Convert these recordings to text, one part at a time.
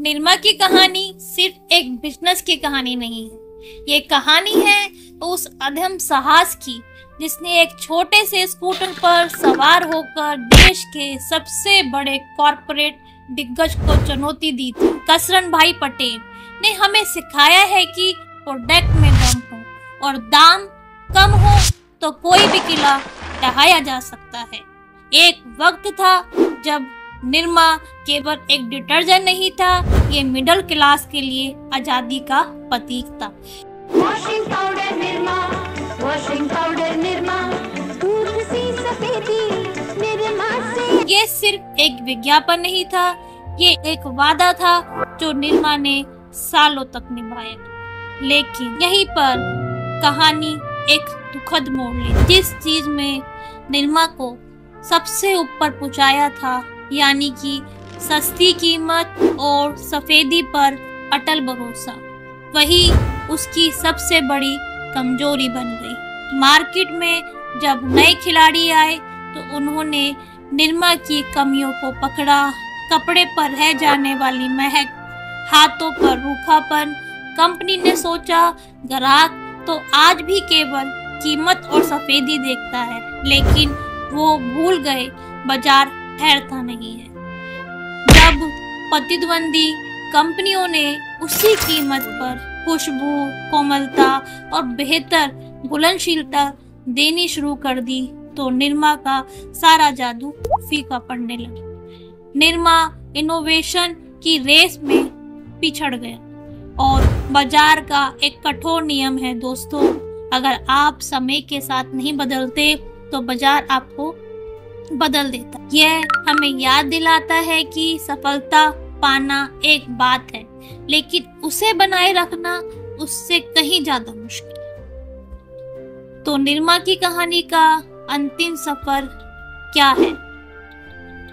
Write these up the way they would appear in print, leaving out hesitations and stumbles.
निरमा की कहानी सिर्फ एक बिजनेस की कहानी नहीं है, ये कहानी है उस अधम साहस की जिसने एक छोटे से स्कूटर पर सवार होकर देश के सबसे बड़े कॉरपोरेट दिग्गज को चुनौती दी थी। कसरन भाई पटेल ने हमें सिखाया है कि प्रोडक्ट में दम हो और दाम कम हो तो कोई भी किला ढहाया जा सकता है। एक वक्त था जब निरमा केवल एक डिटर्जेंट नहीं था, ये मिडिल क्लास के लिए आजादी का प्रतीक था। Washing powder Nirma, washing powder Nirma, दूध सी सफेदी निरमा से। ये सिर्फ एक विज्ञापन नहीं था, ये एक वादा था जो निरमा ने सालों तक निभाया। लेकिन यहीं पर कहानी एक दुखद मोड़ ली। जिस चीज में निरमा को सबसे ऊपर पहुंचाया था, यानी कि सस्ती कीमत और सफेदी पर अटल भरोसा, वही उसकी सबसे बड़ी कमजोरी बन गई। मार्केट में जब नए खिलाड़ी आए तो उन्होंने निरमा की कमियों को पकड़ा। कपड़े पर रह जाने वाली महक, हाथों पर रूखापन। कंपनी ने सोचा ग्राहक तो आज भी केवल कीमत और सफेदी देखता है, लेकिन वो भूल गए बाजार ठहरता नहीं है। जब प्रतिद्वंदी कंपनियों ने उसी कीमत पर खुशबू, कोमलता और बेहतर घुलनशीलता देनी शुरू कर दी तो निरमा का सारा जादू फीका पड़ने लगा। निरमा इनोवेशन की रेस में पिछड़ गया और बाजार का एक कठोर नियम है दोस्तों, अगर आप समय के साथ नहीं बदलते तो बाजार आपको बदल देता। यह हमें याद दिलाता है कि सफलता पाना एक बात है, लेकिन उसे बनाए रखना उससे कहीं ज्यादा मुश्किल। तो निरमा की कहानी का अंतिम सफर क्या है?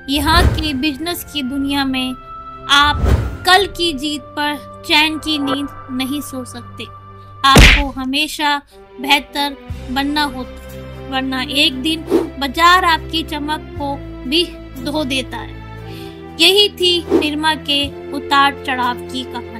यहाँ की बिजनेस की दुनिया में आप कल की जीत पर चैन की नींद नहीं सो सकते। आपको हमेशा बेहतर बनना होता, वरना एक दिन बाजार आपकी चमक को भी धो देता है। यही थी निरमा के उतार चढ़ाव की कहानी।